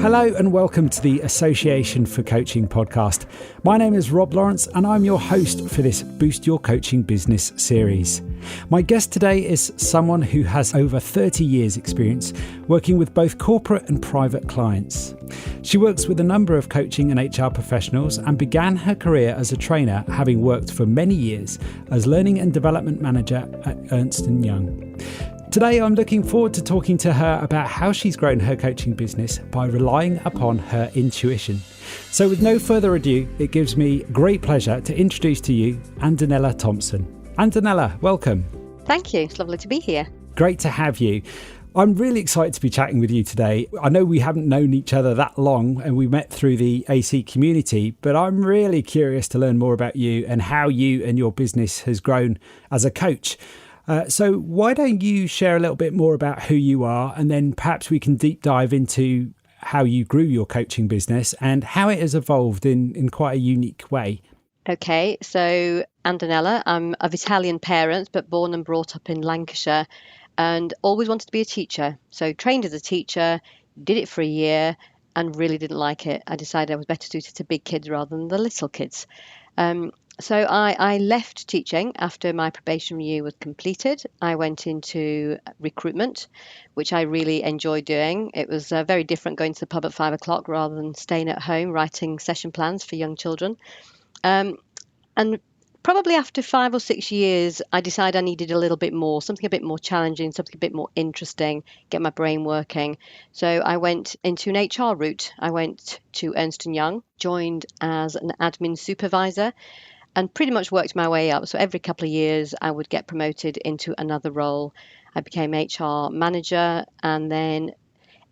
Hello and welcome to the Association for Coaching podcast. My name is Rob Lawrence and I'm your host for this Boost Your Coaching Business series. My guest today is someone who has over 30 years experience working with both corporate and private clients. She works with a number of coaching and HR professionals and began her career as a trainer, having worked for many years as Learning and Development Manager at Ernst & Young. Today, I'm looking forward to talking to her about how she's grown her coaching business by relying upon her intuition. So with no further ado, it gives me great pleasure to introduce to you Andonella Thomson. Andonella, welcome. Thank you. It's lovely to be here. Great to have you. I'm really excited to be chatting with you today. I know we haven't known each other that long and we met through the AC community, but I'm really curious to learn more about you and how you and your business has grown as a coach. So why don't you share a little bit more about who you are, and then perhaps we can deep dive into how you grew your coaching business and how it has evolved in quite a unique way. Okay, so Andonella, I'm of Italian parents, but born and brought up in Lancashire and always wanted to be a teacher. So trained as a teacher, did it for a year and really didn't like it. I decided I was better suited to big kids rather than the little kids. So I left teaching after my probation year was completed. I went into recruitment, which I really enjoyed doing. It was very different going to the pub at 5 o'clock rather than staying at home writing session plans for young children. And probably after 5 or 6 years, I decided I needed a little bit more, something a bit more challenging, something a bit more interesting, get my brain working. So I went into an HR route. I went to Ernst & Young, joined as an admin supervisor, and pretty much worked my way up. So every couple of years, I would get promoted into another role. I became HR manager, and then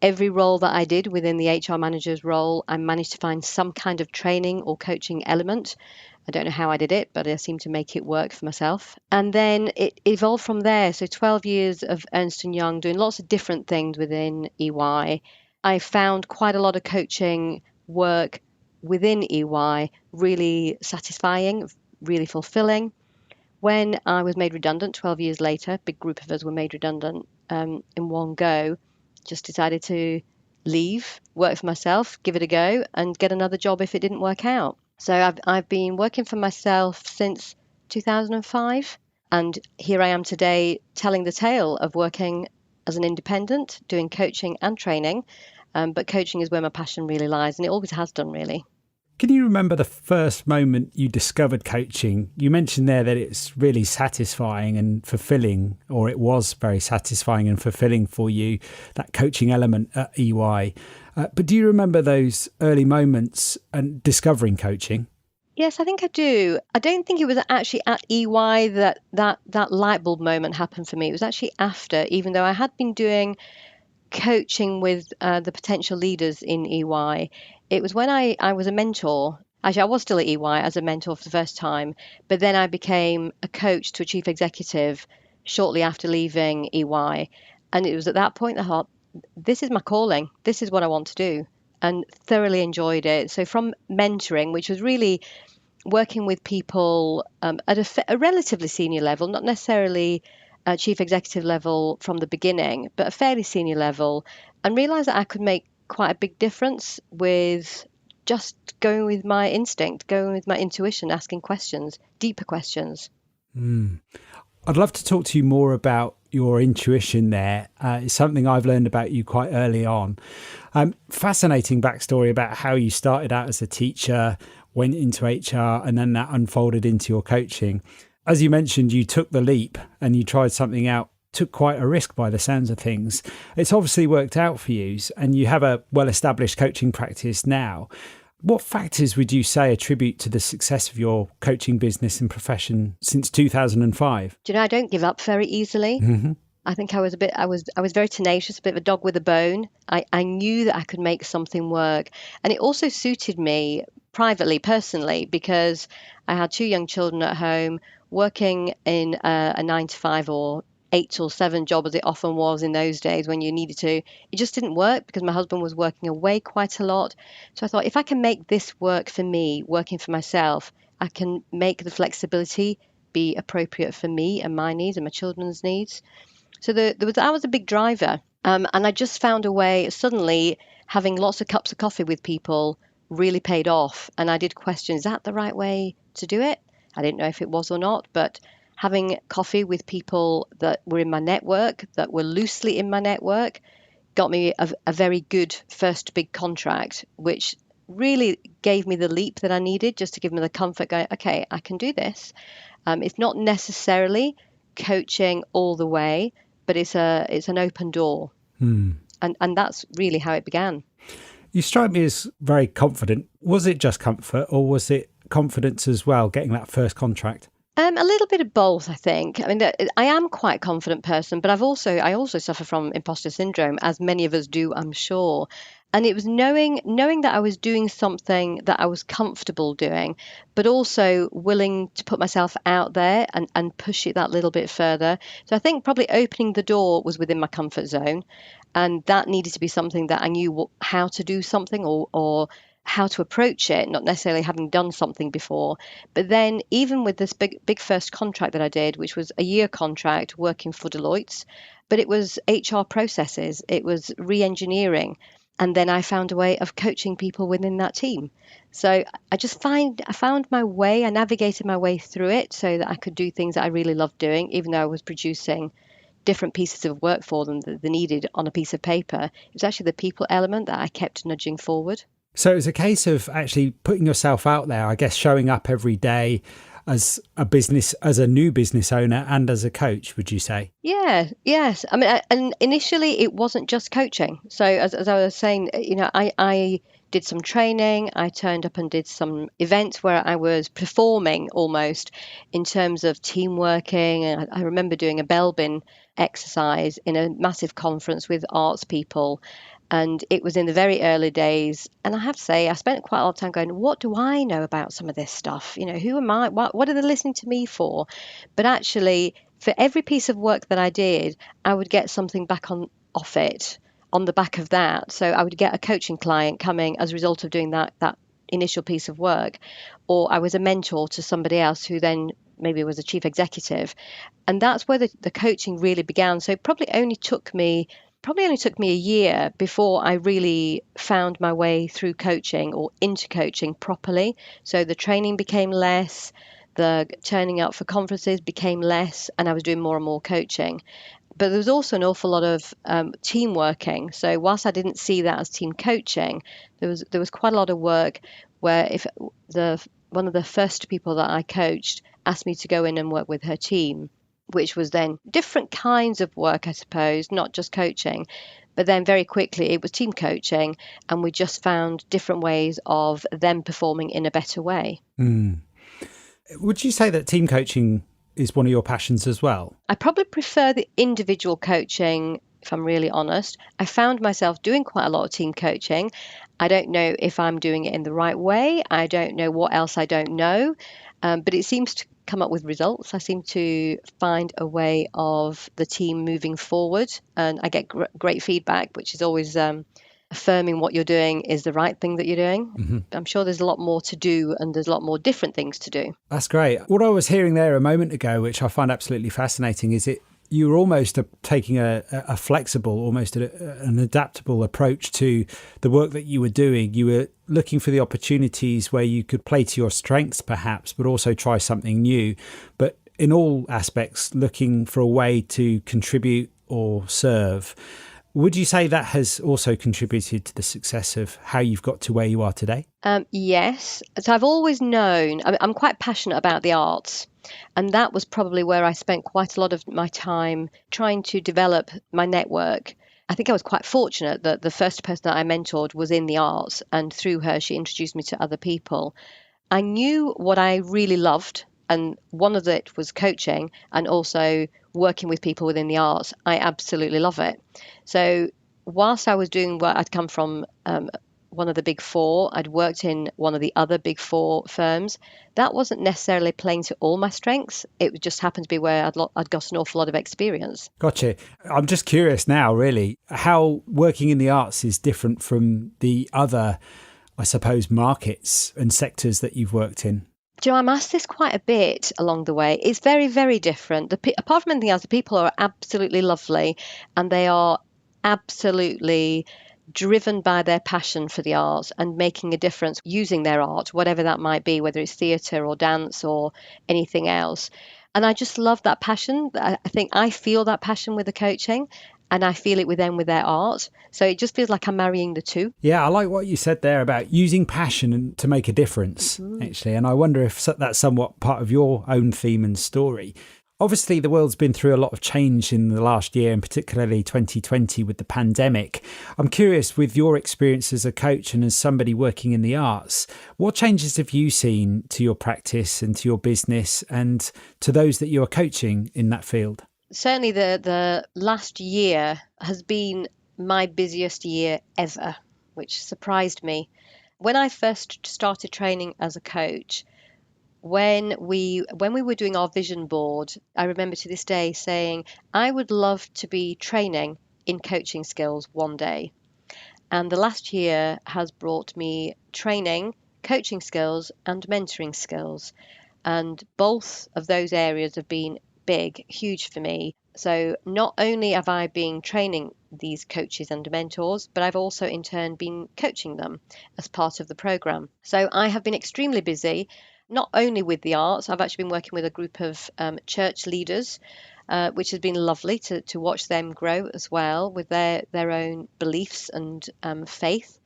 every role that I did within the HR manager's role, I managed to find some kind of training or coaching element. I don't know how I did it, but I seemed to make it work for myself. And then it evolved from there. So 12 years of Ernst & Young doing lots of different things within EY. I found quite a lot of coaching work within EY really satisfying, really fulfilling. When I was made redundant 12 years later, a big group of us were made redundant in one go, just decided to leave, work for myself, give it a go and get another job if it didn't work out. So I've been working for myself since 2005, and here I am today telling the tale of working as an independent, doing coaching and training. But coaching is where my passion really lies, and it always has done, really. Can you remember the first moment you discovered coaching? You mentioned there that it's really satisfying and fulfilling, or it was very satisfying and fulfilling for you, that coaching element at EY. But do you remember those early moments and discovering coaching? Yes, I think I do. I don't think it was actually at EY that light bulb moment happened for me. It was actually after, even though I had been doing coaching with the potential leaders in EY. It was when I was a mentor. Actually, I was still at EY as a mentor for the first time, but then I became a coach to a chief executive shortly after leaving EY. And it was at that point I thought, this is my calling. This is what I want to do, and thoroughly enjoyed it. So from mentoring, which was really working with people at a relatively senior level, not necessarily chief executive level from the beginning, but a fairly senior level, and realised that I could make quite a big difference with just going with my instinct, going with my intuition, asking questions, deeper questions. I'd love to talk to you more about your intuition there. It's something I've learned about you quite early on. Fascinating backstory about how you started out as a teacher, went into HR, and then that unfolded into your coaching. As you mentioned, you took the leap and you tried something out, took quite a risk by the sounds of things. It's obviously worked out for you and you have a well-established coaching practice now. What factors would you say attribute to the success of your coaching business and profession since 2005? Do you know, I don't give up very easily. Mm-hmm. I think I was very tenacious, a bit of a dog with a bone. I knew that I could make something work. And it also suited me privately, personally, because I had 2 young children at home, working in a 9 to 5 or 8 till 7 job, as it often was in those days when you needed to. It just didn't work because my husband was working away quite a lot. So I thought, if I can make this work for me, working for myself, I can make the flexibility be appropriate for me and my needs and my children's needs. So that was a big driver. And I just found a way, suddenly having lots of cups of coffee with people really paid off. And I did question, is that the right way to do it? I didn't know if it was or not, but having coffee with people that were in my network, that were loosely in my network, got me a very good first big contract, which really gave me the leap that I needed just to give me the comfort going, okay, I can do this. It's not necessarily coaching all the way, but it's an open door. And that's really how it began. You strike me as very confident. Was it just comfort, or was it confidence as well, getting that first contract? A little bit of both, I think. I mean, I am quite a confident person, but I also suffer from imposter syndrome, as many of us do, I'm sure. And it was knowing that I was doing something that I was comfortable doing, but also willing to put myself out there and push it that little bit further. So I think probably opening the door was within my comfort zone, and that needed to be something that I knew how to do something or how to approach it, not necessarily having done something before. But then, even with this big first contract that I did, which was a year contract working for Deloitte, but it was HR processes, it was re-engineering, and then I found a way of coaching people within that team. So I found my way, I navigated my way through it so that I could do things that I really loved doing, even though I was producing different pieces of work for them that they needed on a piece of paper. It was actually the people element that I kept nudging forward. So it was a case of actually putting yourself out there, I guess, showing up every day as a new business owner and as a coach, would you say? Yeah, yes. I mean, and initially it wasn't just coaching. So as I was saying, I did some training. I turned up and did some events where I was performing almost in terms of team working. And I remember doing a bell bin exercise in a massive conference with arts people. And it was in the very early days. And I have to say, I spent quite a lot of time going, what do I know about some of this stuff? Who am I? What are they listening to me for? But actually, for every piece of work that I did, I would get something back off it on the back of that. So I would get a coaching client coming as a result of doing that initial piece of work, or I was a mentor to somebody else who then maybe was a chief executive. And that's where the coaching really began. So it probably only took me a year before I really found my way through coaching or into coaching properly. So the training became less, the turning up for conferences became less, and I was doing more and more coaching. But there was also an awful lot of team working. So whilst I didn't see that as team coaching, there was quite a lot of work where if one of the first people that I coached asked me to go in and work with her team, which was then different kinds of work, I suppose, not just coaching. But then very quickly it was team coaching, and we just found different ways of them performing in a better way. Would you say that team coaching is one of your passions as well? I probably prefer the individual coaching, if I'm really honest. I found myself doing quite a lot of team coaching. I don't know if I'm doing it in the right way. I don't know what else I don't know, but it seems to come up with results. I seem to find a way of the team moving forward, and I get great feedback, which is always affirming what you're doing is the right thing that you're doing. Mm-hmm. I'm sure there's a lot more to do, and there's a lot more different things to do. That's great. What I was hearing there a moment ago, which I find absolutely fascinating, is you were almost taking a flexible, almost an adaptable approach to the work that you were doing. You were looking for the opportunities where you could play to your strengths, perhaps, but also try something new. But in all aspects, looking for a way to contribute or serve. Would you say that has also contributed to the success of how you've got to where you are today? Yes. So I've always known, I'm quite passionate about the arts. And that was probably where I spent quite a lot of my time trying to develop my network. I think I was quite fortunate that the first person that I mentored was in the arts, and through her, she introduced me to other people. I knew what I really loved, and one of it was coaching and also working with people within the arts. I absolutely love it. So whilst I was doing what I'd come from one of the big four, I'd worked in one of the other big four firms. That wasn't necessarily playing to all my strengths. It just happened to be where I'd got an awful lot of experience. Gotcha. I'm just curious now, really, how working in the arts is different from the other, I suppose, markets and sectors that you've worked in. Do you know, I'm asked this quite a bit along the way. It's very, very different. Apart from anything else, the people are absolutely lovely, and they are absolutely driven by their passion for the arts and making a difference using their art, whatever that might be, whether it's theatre or dance or anything else. And I just love that passion. I think I feel that passion with the coaching, and I feel it with them with their art. So it just feels like I'm marrying the two. Yeah, I like what you said there about using passion to make a difference, actually. And I wonder if that's somewhat part of your own theme and story. Obviously, the world's been through a lot of change in the last year, and particularly 2020 with the pandemic. I'm curious, with your experience as a coach and as somebody working in the arts, what changes have you seen to your practice and to your business and to those that you are coaching in that field? Certainly the last year has been my busiest year ever, which surprised me. When I first started training as a coach, when we were doing our vision board, I remember to this day saying, I would love to be training in coaching skills one day. And the last year has brought me training, coaching skills, and mentoring skills. And both of those areas have been big, huge for me. So not only have I been training these coaches and mentors, but I've also in turn been coaching them as part of the program. So I have been extremely busy, not only with the arts. I've actually been working with a group of church leaders, which has been lovely to watch them grow as well with their own beliefs and faith.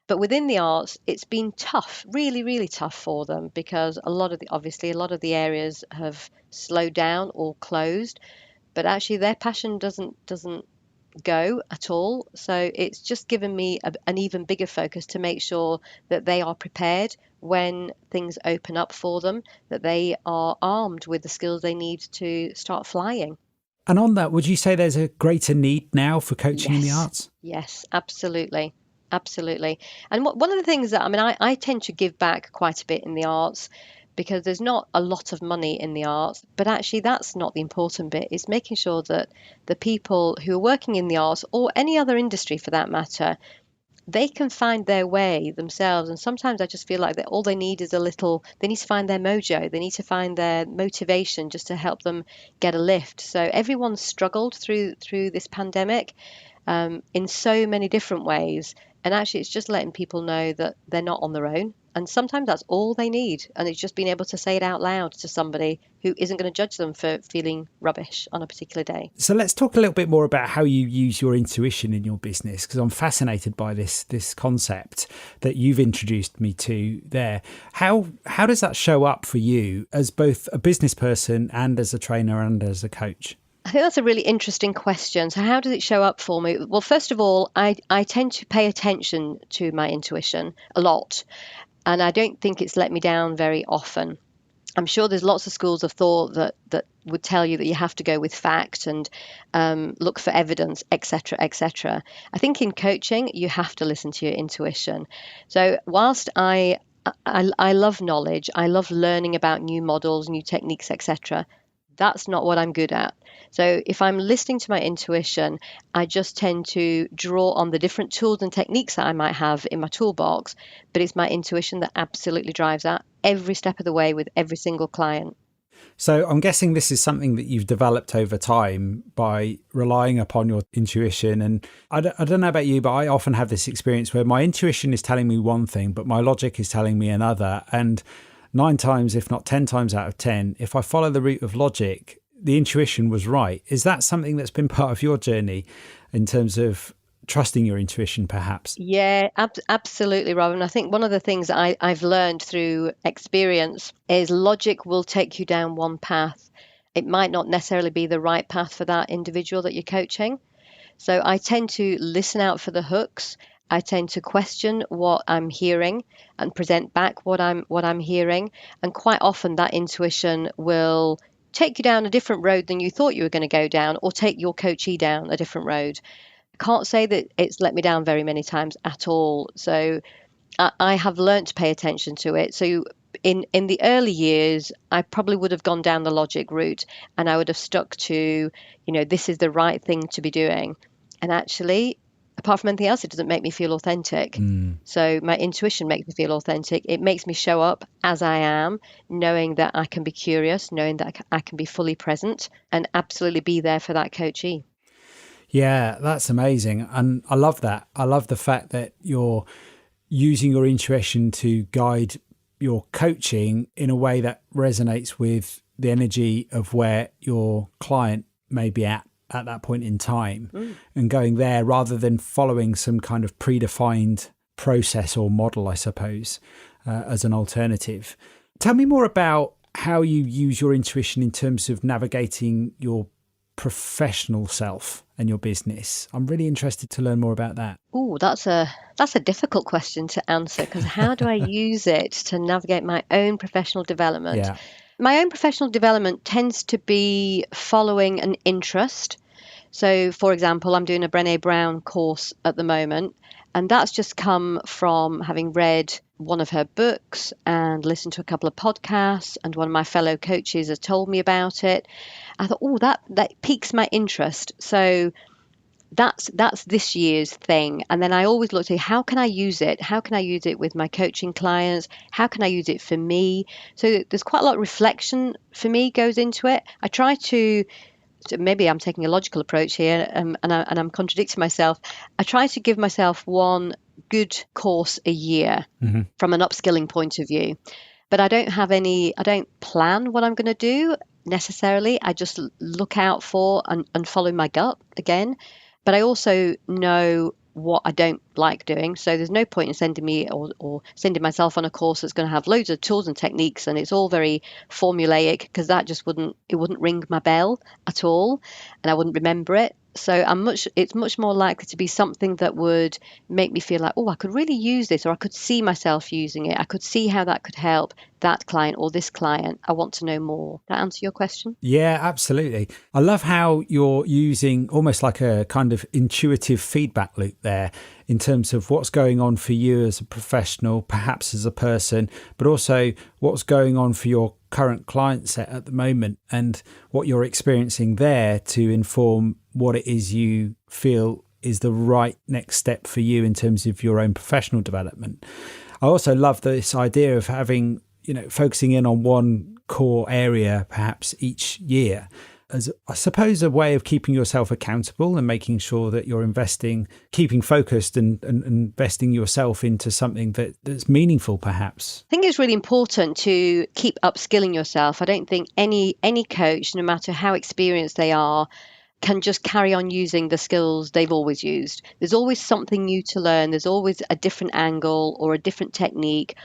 But within the arts, it's been tough, really, really tough for them, because obviously a lot of the areas have slowed down or closed, but actually their passion doesn't go at all. So it's just given me an even bigger focus to make sure that they are prepared when things open up for them, that they are armed with the skills they need to start flying. And on that, would you say there's a greater need now for coaching in the Yes, arts? yes, absolutely. Absolutely. And one of the things that, I mean, I tend to give back quite a bit in the arts because there's not a lot of money in the arts, but actually that's not the important bit. It's making sure that the people who are working in the arts or any other industry for that matter, they can find their way themselves. And sometimes I just feel like that all they need is they need to find their mojo, they need to find their motivation just to help them get a lift. So everyone's struggled through this pandemic in so many different ways. And actually, it's just letting people know that they're not on their own. And sometimes that's all they need. And it's just being able to say it out loud to somebody who isn't going to judge them for feeling rubbish on a particular day. So let's talk a little bit more about how you use your intuition in your business, because I'm fascinated by this concept that you've introduced me to there. How does that show up for you as both a business person and as a trainer and as a coach? I think that's a really interesting question. So how does it show up for me? Well, first of all, I tend to pay attention to my intuition a lot, and I don't think it's let me down very often. I'm sure there's lots of schools of thought that would tell you that you have to go with fact and look for evidence, etc., etc. I think in coaching, you have to listen to your intuition. So whilst I love knowledge, I love learning about new models, new techniques, etc. That's not what I'm good at. So if I'm listening to my intuition, I just tend to draw on the different tools and techniques that I might have in my toolbox, but it's my intuition that absolutely drives that every step of the way with every single client. So I'm guessing this is something that you've developed over time by relying upon your intuition. And I don't know about you, but I often have this experience where my intuition is telling me one thing, but my logic is telling me another. And 9 times, if not 10 times out of 10, if I follow the route of logic, the intuition was right. Is that something that's been part of your journey in terms of trusting your intuition, perhaps? Yeah, absolutely, Robin. I think one of the things that I've learned through experience is logic will take you down one path. It might not necessarily be the right path for that individual that you're coaching. So I tend to listen out for the hooks. I tend to question what I'm hearing and present back what I'm hearing. And quite often that intuition will take you down a different road than you thought you were going to go down, or take your coachee down a different road. I can't say that it's let me down very many times at all. So I have learned to pay attention to it. So in the early years, I probably would have gone down the logic route, and I would have stuck to, this is the right thing to be doing. And actually, apart from anything else, it doesn't make me feel authentic. So my intuition makes me feel authentic. It makes me show up as I am, knowing that I can be curious, knowing that I can be fully present and absolutely be there for that coachee. Yeah, that's amazing. And I love that. I love the fact that you're using your intuition to guide your coaching in a way that resonates with the energy of where your client may be at that point in time, and going there rather than following some kind of predefined process or model, I suppose, as an alternative. Tell me more about how you use your intuition in terms of navigating your professional self and your business. I'm really interested to learn more about that. Oh, that's a difficult question to answer, because how do I use it to navigate my own professional development? Yeah. My own professional development tends to be following an interest. So, for example, I'm doing a Brené Brown course at the moment, and that's just come from having read one of her books and listened to a couple of podcasts, and one of my fellow coaches has told me about it. I thought, oh, that piques my interest. So that's this year's thing. And then I always look to how can I use it? How can I use it with my coaching clients? How can I use it for me? So there's quite a lot of reflection for me goes into it. I try to, so maybe I'm taking a logical approach here, and I'm contradicting myself. I try to give myself one good course a year from an upskilling point of view. But I don't plan what I'm going to do necessarily. I just look out for and follow my gut again. But I also know what I don't like doing. So there's no point in sending me or sending myself on a course that's going to have loads of tools and techniques and it's all very formulaic, because that just wouldn't ring my bell at all, and I wouldn't remember it. So it's much more likely to be something that would make me feel like, oh, I could really use this, or I could see myself using it. I could see how that could help that client or this client. I want to know more. That answer your question? Yeah, absolutely. I love how you're using almost like a kind of intuitive feedback loop there in terms of what's going on for you as a professional, perhaps as a person, but also what's going on for your current client set at the moment and what you're experiencing there to inform what it is you feel is the right next step for you in terms of your own professional development. I also love this idea of having, focusing in on one core area perhaps each year as, I suppose, a way of keeping yourself accountable and making sure that you're keeping focused and investing yourself into something that's meaningful, perhaps. I think it's really important to keep upskilling yourself. I don't think any coach, no matter how experienced they are, can just carry on using the skills they've always used. There's always something new to learn. There's always a different angle or a different technique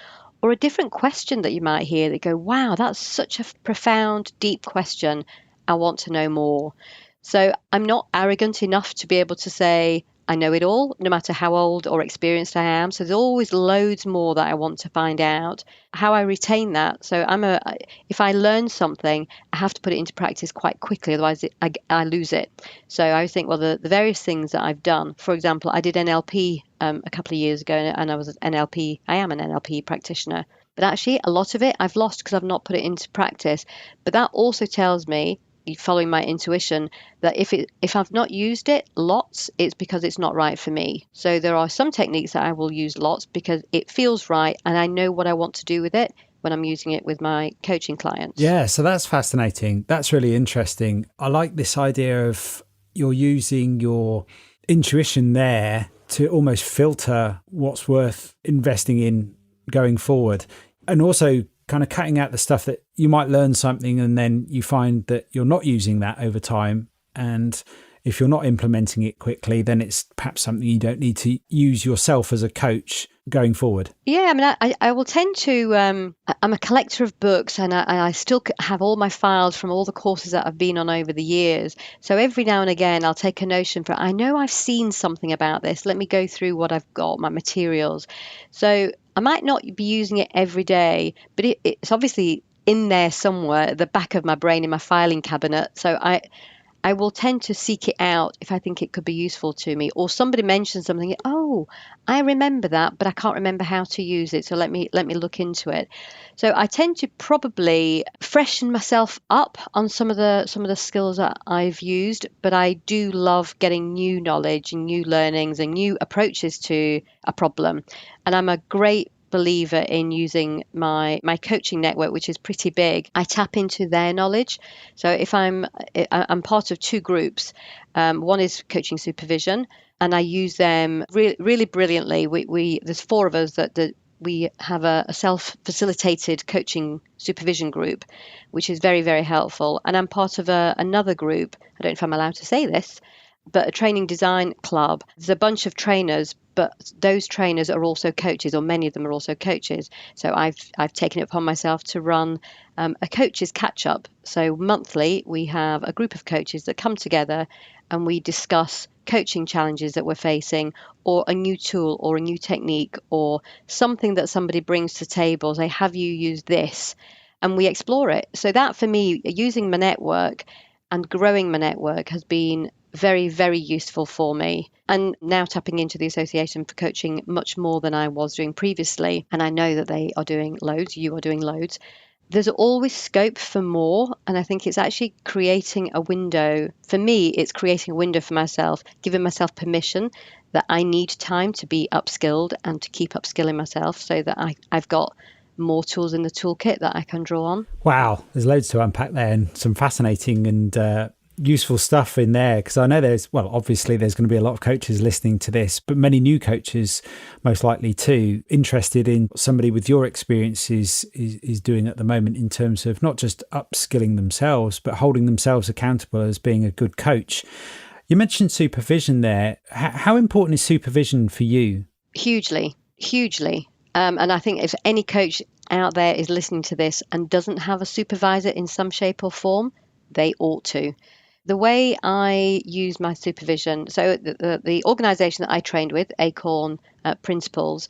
or a different question that you might hear that go, wow, that's such a profound, deep question. I want to know more. So I'm not arrogant enough to be able to say, I know it all, no matter how old or experienced I am. So there's always loads more that I want to find out. How I retain that. So if I learn something, I have to put it into practice quite quickly, otherwise I lose it. So I always think, well, the various things that I've done. For example, I did NLP a couple of years ago, and I am an NLP practitioner. But actually, a lot of it I've lost because I've not put it into practice. But that also tells me, following my intuition, that if I've not used it lots, it's because it's not right for me. So there are some techniques that I will use lots because it feels right and I know what I want to do with it when I'm using it with my coaching clients. Yeah, so that's fascinating. That's really interesting. I like this idea of you're using your intuition there to almost filter what's worth investing in going forward, and also kind of cutting out the stuff that you might learn something and then you find that you're not using that over time. And if you're not implementing it quickly, then it's perhaps something you don't need to use yourself as a coach going forward. Yeah, I mean, I will tend to, I'm a collector of books, and I still have all my files from all the courses that I've been on over the years. So every now and again, I'll take a notion for, I know I've seen something about this. Let me go through what I've got, my materials. So I might not be using it every day, but it's obviously in there somewhere at the back of my brain in my filing cabinet. So I will tend to seek it out if I think it could be useful to me, or somebody mentions something. Oh, I remember that, but I can't remember how to use it. So let me look into it. So I tend to probably freshen myself up on some of the skills that I've used, but I do love getting new knowledge and new learnings and new approaches to a problem. And I'm a great believer in using my coaching network, which is pretty big. I tap into their knowledge. So if I'm part of two groups. One is coaching supervision, and I use them really brilliantly. There's four of us that we have a self-facilitated coaching supervision group, which is very, very helpful. And I'm part of another group. I don't know if I'm allowed to say this, but a training design club. There's a bunch of trainers, but those trainers are also coaches, or many of them are also coaches. So I've taken it upon myself to run a coaches catch up. So monthly we have a group of coaches that come together and we discuss coaching challenges that we're facing, or a new tool or a new technique or something that somebody brings to the table. Say, have you used this? And we explore it. So that for me, using my network and growing my network has been very, very useful for me. And now tapping into the Association for Coaching much more than I was doing previously. And I know that they are doing loads, you are doing loads. There's always scope for more. And I think it's actually creating a window. For me, it's creating a window for myself, giving myself permission that I need time to be upskilled and to keep upskilling myself so that I've got more tools in the toolkit that I can draw on. Wow, there's loads to unpack there and some fascinating and useful stuff in there, because I know obviously there's going to be a lot of coaches listening to this, but many new coaches most likely too, interested in somebody with your experiences is doing at the moment in terms of not just upskilling themselves, but holding themselves accountable as being a good coach. You mentioned supervision there. How important is supervision for you? Hugely. And I think if any coach out there is listening to this and doesn't have a supervisor in some shape or form, they ought to. The way I use my supervision, so the organisation that I trained with, Acorn Principles,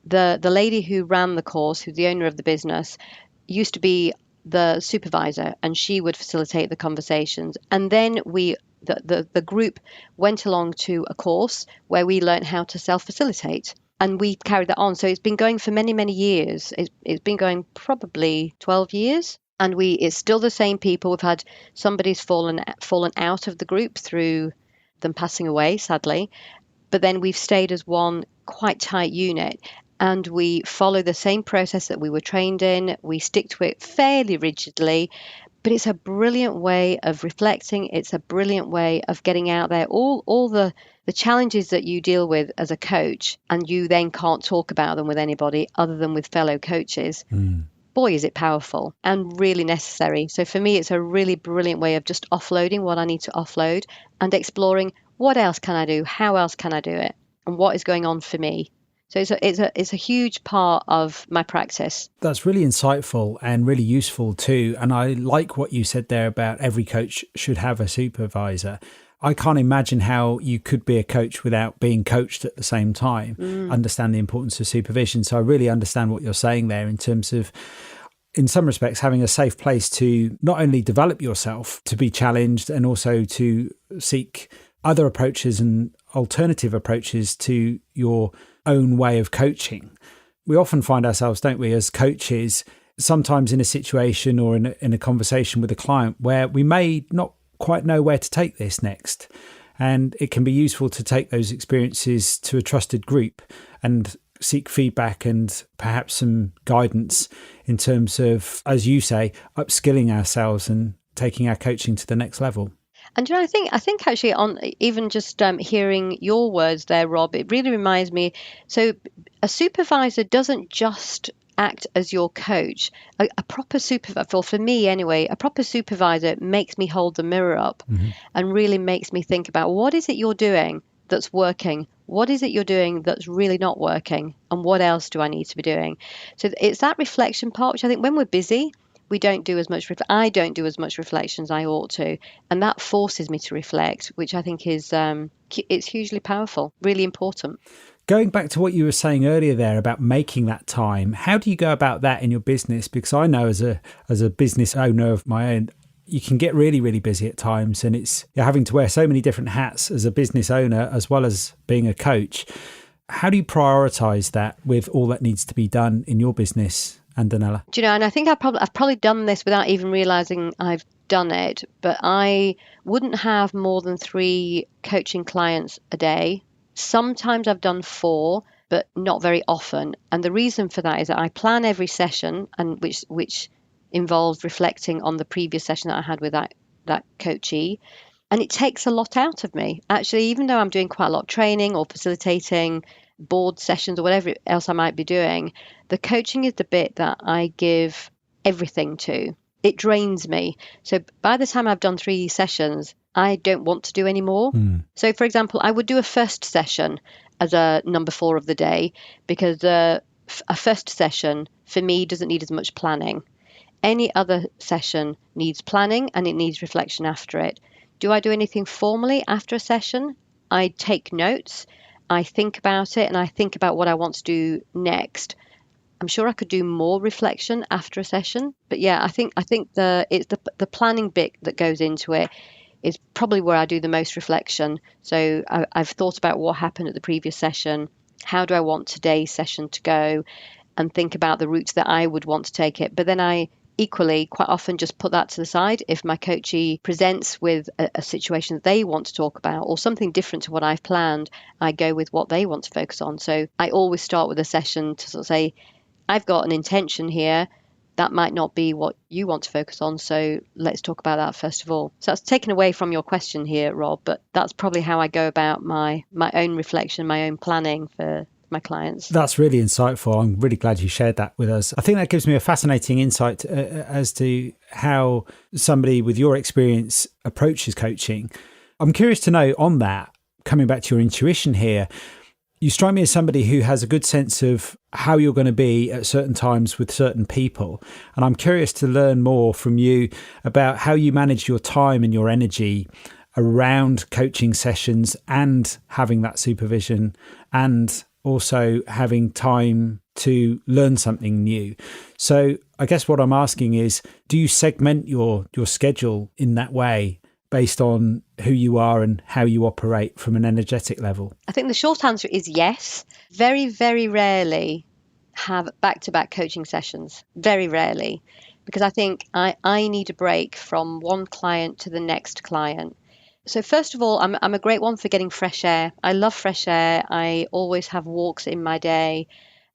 the lady who ran the course, who's the owner of the business, used to be the supervisor, and she would facilitate the conversations. And then the group went along to a course where we learned how to self-facilitate. And we carried that on. So it's been going for many, many years. It's been going probably 12 years. And it's still the same people. We've had somebody's fallen out of the group through them passing away, sadly. But then we've stayed as one quite tight unit. And we follow the same process that we were trained in. We stick to it fairly rigidly. But it's a brilliant way of reflecting. It's a brilliant way of getting out there. All the challenges that you deal with as a coach, and you then can't talk about them with anybody other than with fellow coaches. Boy, is it powerful and really necessary. So for me, it's a really brilliant way of just offloading what I need to offload and exploring what else can I do? How else can I do it? And what is going on for me? So it's a huge part of my practice. That's really insightful and really useful too. And I like what you said there about every coach should have a supervisor. I can't imagine how you could be a coach without being coached at the same time, understand the importance of supervision. So I really understand what you're saying there in terms of, in some respects, having a safe place to not only develop yourself, to be challenged, and also to seek other approaches and alternative approaches to your own way of coaching. We often find ourselves, don't we, as coaches, sometimes in a situation or in a conversation with a client where we may not quite know where to take this next. And it can be useful to take those experiences to a trusted group and seek feedback and perhaps some guidance in terms of, as you say, upskilling ourselves and taking our coaching to the next level. And I think actually on even just hearing your words there, Rob, it really reminds me. So a supervisor doesn't just act as your coach. A proper supervisor, for me anyway, a proper supervisor makes me hold the mirror up and really makes me think about what is it you're doing that's working? What is it you're doing that's really not working? And what else do I need to be doing? So it's that reflection part, which I think when we're busy, I don't do as much reflection as I ought to. And that forces me to reflect, which I think is it's hugely powerful, really important. Going back to what you were saying earlier there about making that time, how do you go about that in your business? Because I know as a business owner of my own, you can get really, really busy at times, and you're having to wear so many different hats as a business owner as well as being a coach. How do you prioritize that with all that needs to be done in your business, Andonella? Do you know, and I think I've probably done this without even realizing I've done it, but I wouldn't have more than 3 coaching clients a day. Sometimes I've done 4, but not very often. And the reason for that is that I plan every session, and which involves reflecting on the previous session that I had with that coachee. And it takes a lot out of me. Actually, even though I'm doing quite a lot of training or facilitating board sessions or whatever else I might be doing, the coaching is the bit that I give everything to. It drains me. So by the time I've done 3 sessions, I don't want to do any more. So, for example, I would do a first session as a number 4 of the day, because a first session for me doesn't need as much planning. Any other session needs planning and it needs reflection after it. Do I do anything formally after a session? I take notes, I think about it, and I think about what I want to do next. I'm sure I could do more reflection after a session, but yeah, I think it's the planning bit that goes into it is probably where I do the most reflection. So I've thought about what happened at the previous session. How do I want today's session to go? And think about the routes that I would want to take it. But then I equally quite often just put that to the side. If my coachee presents with a situation that they want to talk about or something different to what I've planned, I go with what they want to focus on. So I always start with a session to sort of say, I've got an intention here. That might not be what you want to focus on. So let's talk about that first of all. So that's taken away from your question here, Rob, but that's probably how I go about my own reflection, my own planning for my clients. That's really insightful. I'm really glad you shared that with us. I think that gives me a fascinating insight as to how somebody with your experience approaches coaching. I'm curious to know on that, coming back to your intuition here, you strike me as somebody who has a good sense of how you're going to be at certain times with certain people. And I'm curious to learn more from you about how you manage your time and your energy around coaching sessions and having that supervision and also having time to learn something new. So I guess what I'm asking is, do you segment your schedule in that way based on who you are and how you operate from an energetic level? I think the short answer is yes. Very, very rarely have back-to-back coaching sessions. Very rarely. Because I think I need a break from one client to the next client. So first of all, I'm a great one for getting fresh air. I love fresh air. I always have walks in my day,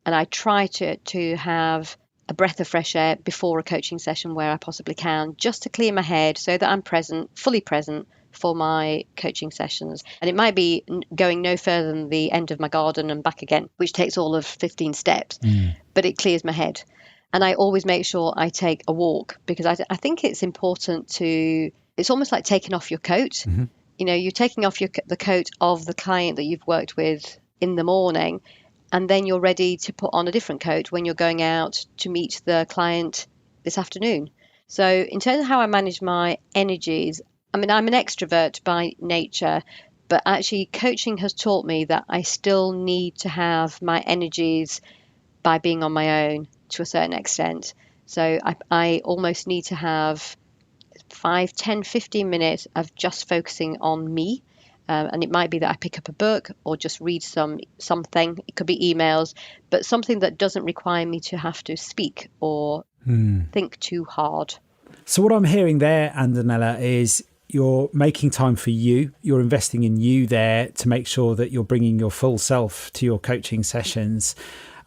and I try to have a breath of fresh air before a coaching session where I possibly can, just to clear my head so that I'm present, fully present for my coaching sessions. And it might be going no further than the end of my garden and back again, which takes all of 15 steps, but it clears my head. And I always make sure I take a walk, because I think it's important to, it's almost like taking off your coat. You know, you're taking off the coat of the client that you've worked with in the morning, and then you're ready to put on a different coat when you're going out to meet the client this afternoon. So in terms of how I manage my energies, I mean, I'm an extrovert by nature, but actually coaching has taught me that I still need to have my energies by being on my own to a certain extent. So I almost need to have 5, 10, 15 minutes of just focusing on me. And it might be that I pick up a book or just read something. It could be emails, but something that doesn't require me to have to speak or think too hard. So what I'm hearing there, Andonella, is you're making time for you. You're investing in you there to make sure that you're bringing your full self to your coaching sessions.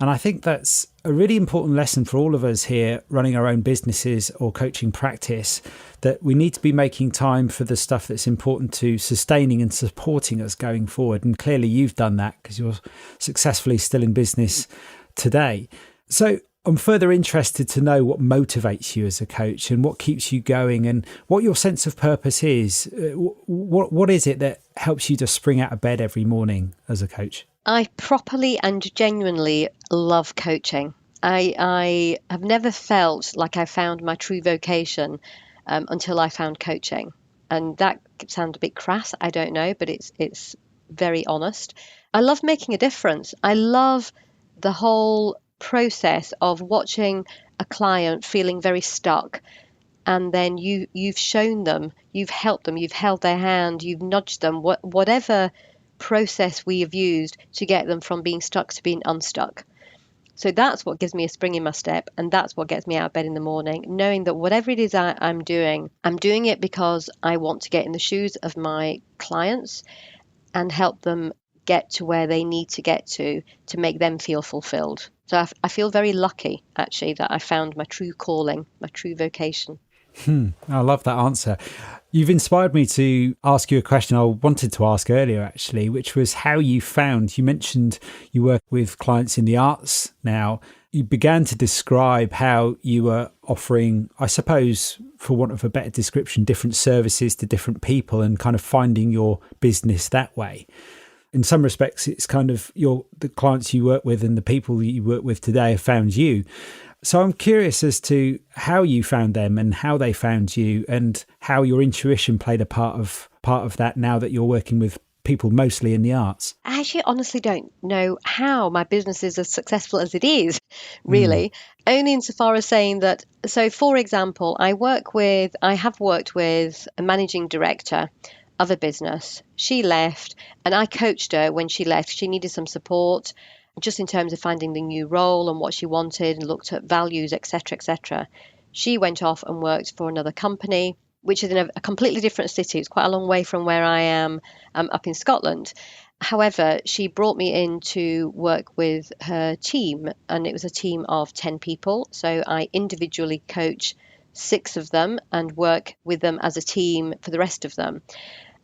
And I think that's a really important lesson for all of us here running our own businesses or coaching practice, that we need to be making time for the stuff that's important to sustaining and supporting us going forward. And clearly you've done that because you're successfully still in business today. So I'm further interested to know what motivates you as a coach and what keeps you going and what your sense of purpose is. What is it that helps you to spring out of bed every morning as a coach? I properly and genuinely love coaching. I have never felt like I found my true vocation until I found coaching. And that sounds a bit crass, I don't know, but it's very honest. I love making a difference. I love the whole process of watching a client feeling very stuck, and then you've shown them, you've helped them, you've held their hand, you've nudged them, whatever process we have used to get them from being stuck to being unstuck. So that's what gives me a spring in my step, and that's what gets me out of bed in the morning, knowing that whatever it is I'm doing it because I want to get in the shoes of my clients and help them get to where they need to get to make them feel fulfilled. So I feel very lucky, actually, that I found my true calling, my true vocation. I love that answer. You've inspired me to ask you a question I wanted to ask earlier, actually, which was how you mentioned you work with clients in the arts now. You began to describe how you were offering, I suppose, for want of a better description, different services to different people and kind of finding your business that way. In some respects, it's kind of the clients you work with and the people that you work with today have found you. So I'm curious as to how you found them and how they found you and how your intuition played a part of that now that you're working with people mostly in the arts. I actually honestly don't know how my business is as successful as it is, really. Only insofar as saying that, so for example, I have worked with a managing director of a business. She left and I coached her when she left. She needed some support just in terms of finding the new role and what she wanted and looked at values, etc., etc. She went off and worked for another company, which is in a completely different city. It's quite a long way from where I am up in Scotland. However, she brought me in to work with her team, and it was a team of 10 people. So I individually coach 6 of them and work with them as a team for the rest of them.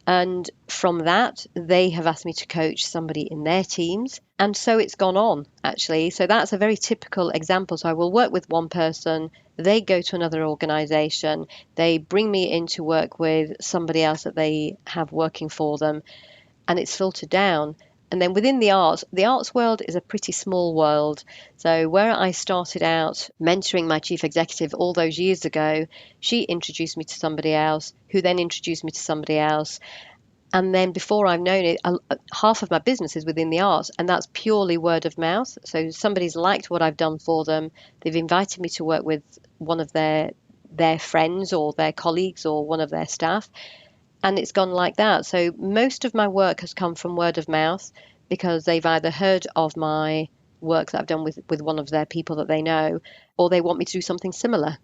And from that, they have asked me to coach somebody in their teams. And so it's gone on, actually. So that's a very typical example. So I will work with one person, they go to another organization, they bring me in to work with somebody else that they have working for them, and it's filtered down. And then within the arts world is a pretty small world. So where I started out mentoring my chief executive all those years ago, she introduced me to somebody else, who then introduced me to somebody else. And then before I've known it, half of my business is within the arts, and that's purely word of mouth. So somebody's liked what I've done for them. They've invited me to work with one of their friends or their colleagues or one of their staff. And it's gone like that. So most of my work has come from word of mouth because they've either heard of my work that I've done with one of their people that they know, or they want me to do something similar.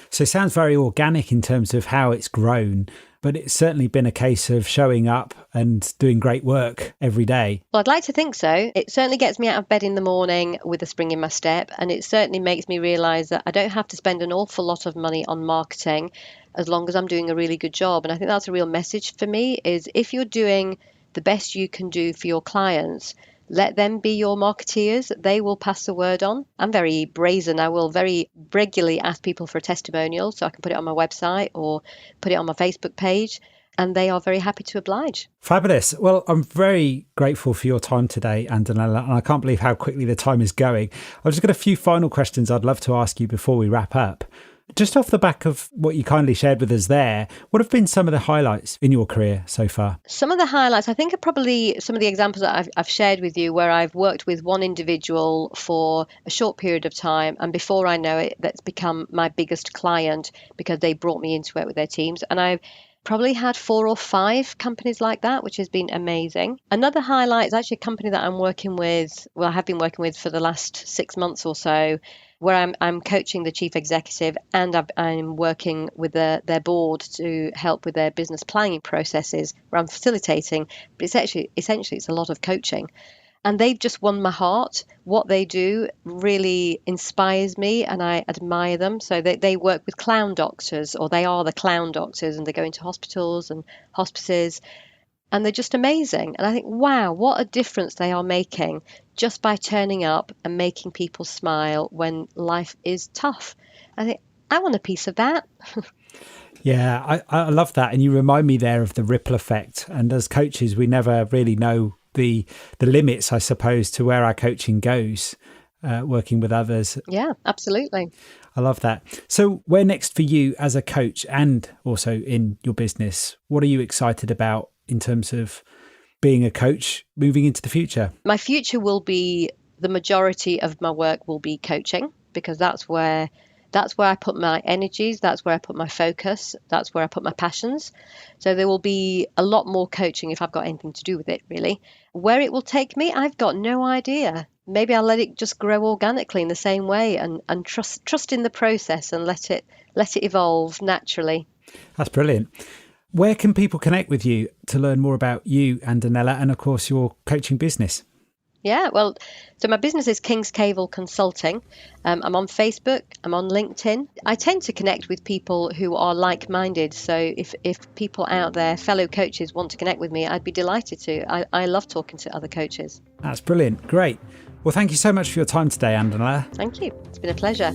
So it sounds very organic in terms of how it's grown, but it's certainly been a case of showing up and doing great work every day. Well, I'd like to think so. It certainly gets me out of bed in the morning with a spring in my step, and it certainly makes me realise that I don't have to spend an awful lot of money on marketing as long as I'm doing a really good job. And I think that's a real message for me, is if you're doing the best you can do for your clients, let them be your marketeers. They will pass the word on. I'm very brazen. I will very regularly ask people for a testimonial so I can put it on my website or put it on my Facebook page. And they are very happy to oblige. Fabulous. Well, I'm very grateful for your time today, Andonella, and I can't believe how quickly the time is going. I've just got a few final questions I'd love to ask you before we wrap up. Just off the back of what you kindly shared with us there, what have been some of the highlights in your career so far? Some of the highlights, I think, are probably some of the examples that I've shared with you, where I've worked with one individual for a short period of time, and before I know it, that's become my biggest client because they brought me in to work with their teams. And I've probably had 4 or 5 companies like that, which has been amazing. Another highlight is actually a company that I'm working with, I have been working with for the last 6 months or so, where I'm coaching the chief executive and I'm working with their board to help with their business planning processes, where I'm facilitating. But essentially it's a lot of coaching. And they've just won my heart. What they do really inspires me and I admire them. So they work with clown doctors, or they are the clown doctors, and they go into hospitals and hospices. And they're just amazing. And I think, wow, what a difference they are making just by turning up and making people smile when life is tough. I think, I want a piece of that. Yeah, I love that. And you remind me there of the ripple effect. And as coaches, we never really know the limits, I suppose, to where our coaching goes, working with others. Yeah, absolutely. I love that. So where next for you as a coach and also in your business? What are you excited about in terms of being a coach moving into the future? My future will be, the majority of my work will be coaching, because that's where I put my energies, that's where I put my focus, that's where I put my passions. So there will be a lot more coaching if I've got anything to do with it, really. Where it will take me, I've got no idea. Maybe I'll let it just grow organically in the same way and trust in the process and let it evolve naturally. That's brilliant. Where can people connect with you to learn more about you, Andonella, and of course your coaching business? Yeah, well, so my business is King's Cable Consulting. I'm on Facebook, I'm on LinkedIn. I tend to connect with people who are like-minded. So if people out there, fellow coaches, want to connect with me, I'd be delighted to. I love talking to other coaches. That's brilliant. Great. Well, thank you so much for your time today, Andonella. Thank you. It's been a pleasure.